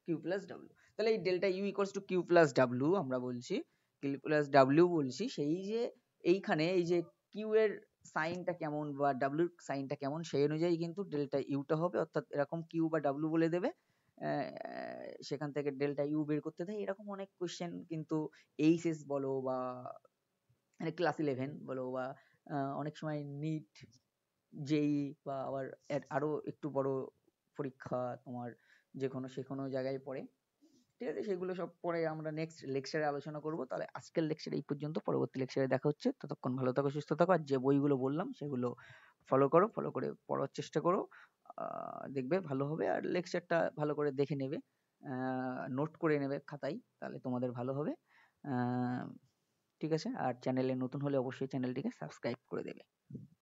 কিউ প্লাস ডাব্লিউ, তাহলে এই delta U equals to Q plus W আমরা বলছি, কিউ প্লাস ডাব্লিউ বলছি, সেই যে এইখানে এই যে কিউ এর সাইনটা কেমন বা ডাব্লিউর সাইনটা কেমন সেই অনুযায়ী কিন্তু ডেল্টা ইউটা হবে। অর্থাৎ এরকম কিউ বা ডাব্লিউ বলে দেবে, সেখান থেকে ডেল্টা ইউ বের করতে দেয়। এরকম অনেক কোশ্চেন কিন্তু এইচএস বলো বা ক্লাস 11 বলো বা অনেক সময় নিট, জেই বা আবার আরো একটু বড় পরীক্ষা তোমার যে কোনো জায়গায় পড়ে, ঠিক আছে? সেগুলো সব পরে আমরা নেক্সট লেকচারে আলোচনা করব। তাহলে আজকের লেকচারে এই পর্যন্ত, পরবর্তী লেকচারে দেখা হচ্ছে। ততক্ষণ ভালো থাকো, সুস্থ থাকো, আর যে বইগুলো বললাম সেগুলো ফলো করে পড়ার চেষ্টা করো, দেখবে ভালো হবে। আর লেকচারটা ভালো করে দেখে নেবে, নোট করে নেবে খাতায়, তাহলে তোমাদের ভালো হবে। ঠিক আছে? আর চ্যানেলে নতুন হলে অবশ্যই চ্যানেলটিকে সাবস্ক্রাইব করে দেবে।